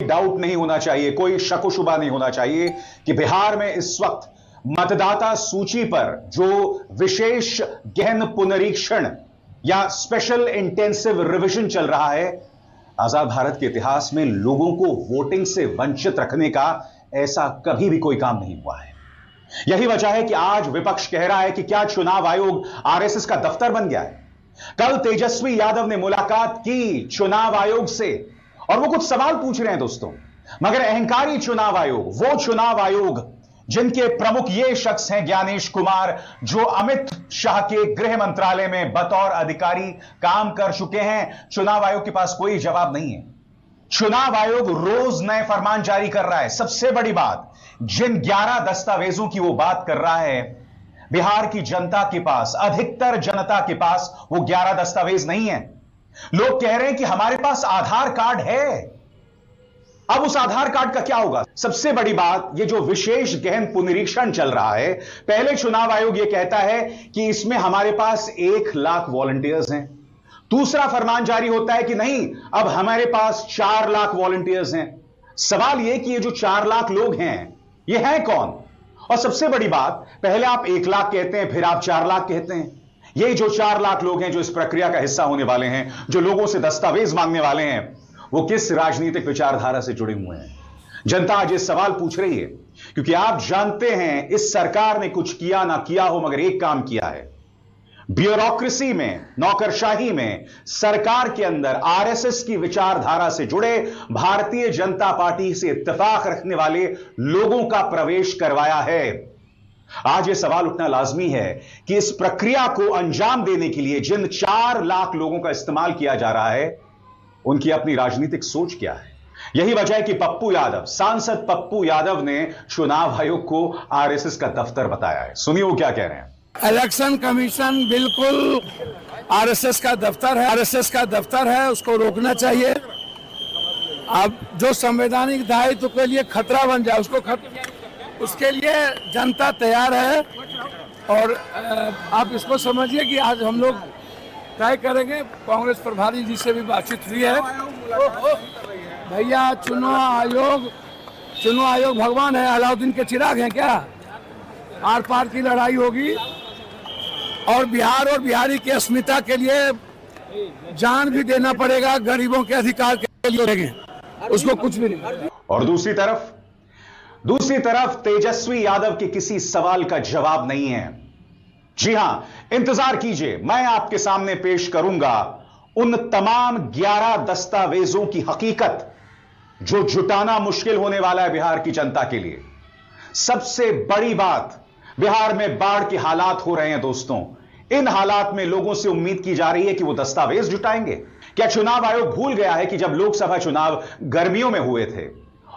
Doubt नहीं होना चाहिए, कोई शक शुबा नहीं होना चाहिए कि बिहार में इस वक्त मतदाता सूची पर जो विशेष गहन पुनरीक्षण या स्पेशल इंटेंसिव रिवीजन चल रहा है, आजाद भारत के इतिहास में लोगों को वोटिंग से वंचित रखने का ऐसा कभी भी कोई काम नहीं हुआ है। यही वजह है कि आज विपक्ष कह रहा है कि क्या चुनाव आयोग आरएसएस का दफ्तर बन गया है। कल तेजस्वी यादव ने मुलाकात की चुनाव आयोग से और वो कुछ सवाल पूछ रहे हैं दोस्तों, मगर अहंकारी चुनाव आयोग, वो चुनाव आयोग जिनके प्रमुख ये शख्स हैं ज्ञानेश कुमार, जो अमित शाह के गृह मंत्रालय में बतौर अधिकारी काम कर चुके हैं, चुनाव आयोग के पास कोई जवाब नहीं है। चुनाव आयोग रोज नए फरमान जारी कर रहा है। सबसे बड़ी बात, जिन 11 दस्तावेजों की वो बात कर रहा है, बिहार की जनता के पास, अधिकतर जनता के पास वो 11 दस्तावेज नहीं है। लोग कह रहे हैं कि हमारे पास आधार कार्ड है। अब उस आधार कार्ड का क्या होगा? सबसे बड़ी बात, ये जो विशेष गहन पुनरीक्षण चल रहा है, पहले चुनाव आयोग ये कहता है कि इसमें हमारे पास 1 लाख वॉलंटियर्स हैं। दूसरा फरमान जारी होता है कि नहीं, अब हमारे पास 4 लाख वॉलंटियर्स हैं। सवाल यह कि ये जो 4 लाख लोग हैं, ये हैं कौन? और सबसे बड़ी बात, पहले आप 1 लाख कहते हैं, फिर आप 4 लाख कहते हैं। ये जो 4 लाख लोग हैं जो इस प्रक्रिया का हिस्सा होने वाले हैं, जो लोगों से दस्तावेज मांगने वाले हैं, वो किस राजनीतिक विचारधारा से जुड़े हुए हैं? जनता आज ये सवाल पूछ रही है, क्योंकि आप जानते हैं इस सरकार ने कुछ किया ना किया हो, मगर एक काम किया है। ब्यूरोक्रेसी में, नौकरशाही में, सरकार के अंदर आरएसएस की विचारधारा से जुड़े भारतीय जनता पार्टी से इत्तेफाक रखने वाले लोगों का प्रवेश करवाया है। आज यह सवाल उठना लाजमी है कि इस प्रक्रिया को अंजाम देने के लिए जिन 4 लाख लोगों का इस्तेमाल किया जा रहा है, उनकी अपनी राजनीतिक सोच क्या है। यही वजह है कि पप्पू यादव, सांसद पप्पू यादव ने चुनाव आयोग को आरएसएस का दफ्तर बताया है। सुनिए वो क्या कह रहे हैं। इलेक्शन कमीशन बिल्कुल आरएसएस का दफ्तर है, आरएसएस का दफ्तर है, उसको रोकना चाहिए। अब जो संवैधानिक दायित्व के लिए खतरा बन जाए, उसके लिए जनता तैयार है। और आप इसको समझिए कि आज हम लोग तय करेंगे, कांग्रेस प्रभारी जी से भी बातचीत हुई है। भैया चुनाव आयोग भगवान है, अलाउद्दीन के चिराग हैं क्या? आर पार की लड़ाई होगी और बिहार और बिहारी की अस्मिता के लिए जान भी देना पड़ेगा, गरीबों के अधिकार के लिए उसको कुछ भी नहीं। और दूसरी तरफ तेजस्वी यादव के किसी सवाल का जवाब नहीं है। जी हां, इंतजार कीजिए, मैं आपके सामने पेश करूंगा उन तमाम 11 दस्तावेजों की हकीकत जो जुटाना मुश्किल होने वाला है बिहार की जनता के लिए। सबसे बड़ी बात, बिहार में बाढ़ के हालात हो रहे हैं दोस्तों। इन हालात में लोगों से उम्मीद की जा रही है कि वो दस्तावेज जुटाएंगे। क्या चुनाव आयोग भूल गया है कि जब लोकसभा चुनाव गर्मियों में हुए थे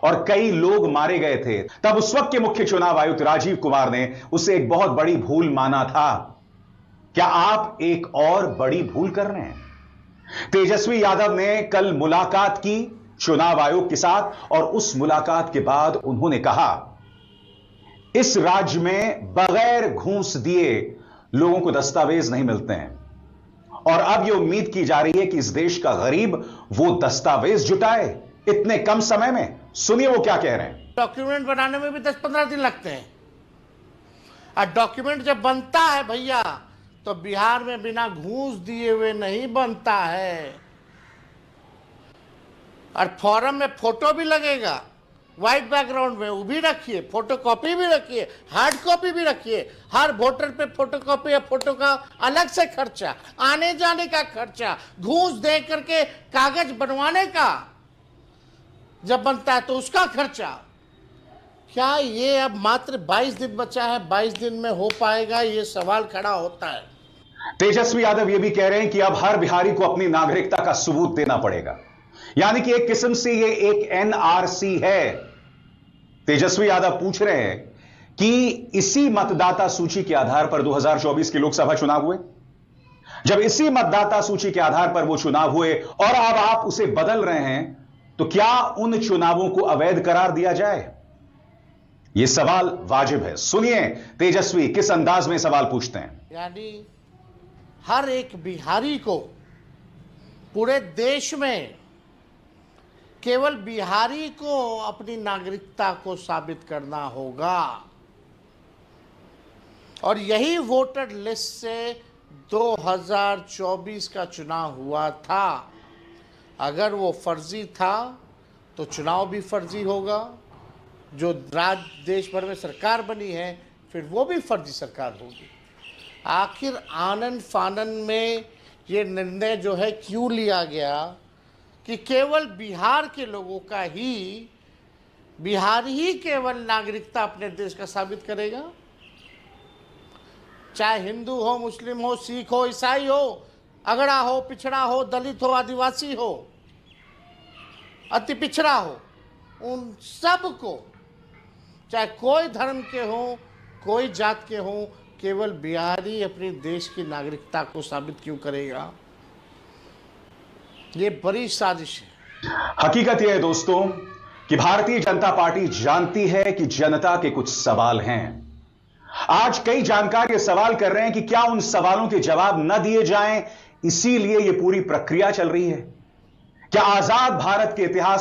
और कई लोग मारे गए थे, तब उस वक्त के मुख्य चुनाव आयुक्त राजीव कुमार ने उसे एक बहुत बड़ी भूल माना था? क्या आप एक और बड़ी भूल कर रहे हैं? तेजस्वी यादव ने कल मुलाकात की चुनाव आयोग के साथ और उस मुलाकात के बाद उन्होंने कहा, इस राज्य में बगैर घूस दिए लोगों को दस्तावेज नहीं मिलते हैं और अब यह उम्मीद की जा रही है कि इस देश का गरीब वो दस्तावेज जुटाए इतने कम समय में। सुनिए वो क्या कह रहे हैं। डॉक्यूमेंट बनाने में भी 10-15 दिन लगते हैं और डॉक्यूमेंट जब बनता है भैया, तो बिहार में बिना घूस दिए हुए नहीं बनता है। और फॉर्म में फोटो भी लगेगा, व्हाइट बैकग्राउंड में, वो भी रखिए, फोटोकॉपी भी रखिए, हार्ड कॉपी भी रखिए। हर वोटर पे फोटोकॉपी या फोटो का अलग से खर्चा, आने जाने का खर्चा, घूस दे करके कागज बनवाने का जब बनता है तो उसका खर्चा। क्या ये अब मात्र 22 दिन बचा है, 22 दिन में हो पाएगा? ये सवाल खड़ा होता है। तेजस्वी यादव ये भी कह रहे हैं कि अब हर बिहारी को अपनी नागरिकता का सबूत देना पड़ेगा, यानी कि एक किस्म से ये एक एनआरसी है। तेजस्वी यादव पूछ रहे हैं कि इसी मतदाता सूची के आधार पर 2024 के लोकसभा चुनाव हुए, जब इसी मतदाता सूची के आधार पर वो चुनाव हुए और अब आप उसे बदल रहे हैं, तो क्या उन चुनावों को अवैध करार दिया जाए? यह सवाल वाजिब है। सुनिए तेजस्वी किस अंदाज में सवाल पूछते हैं। यानी हर एक बिहारी को पूरे देश में केवल बिहारी को अपनी नागरिकता को साबित करना होगा और यही वोटर लिस्ट से 2024 का चुनाव हुआ था। अगर वो फर्जी था तो चुनाव भी फर्जी होगा। जो देश भर में सरकार बनी है फिर वो भी फर्जी सरकार होगी। आखिर आनन फानन में ये निर्णय जो है क्यों लिया गया कि केवल बिहार के लोगों का ही बिहार ही केवल नागरिकता अपने देश का साबित करेगा? चाहे हिंदू हो, मुस्लिम हो, सिख हो, ईसाई हो, अगड़ा हो, पिछड़ा हो, दलित हो, आदिवासी हो, अति पिछड़ा हो, उन सब को, चाहे कोई धर्म के हो, कोई जात के हो, केवल बिहारी अपने देश की नागरिकता को साबित क्यों करेगा? ये बड़ी साजिश है। हकीकत यह है दोस्तों कि भारतीय जनता पार्टी जानती है कि जनता के कुछ सवाल हैं। आज कई जानकार ये सवाल कर रहे हैं कि क्या उन सवालों के जवाब न दिए जाएं, इसीलिए यह पूरी प्रक्रिया चल रही है। क्या आजाद भारत के इतिहास में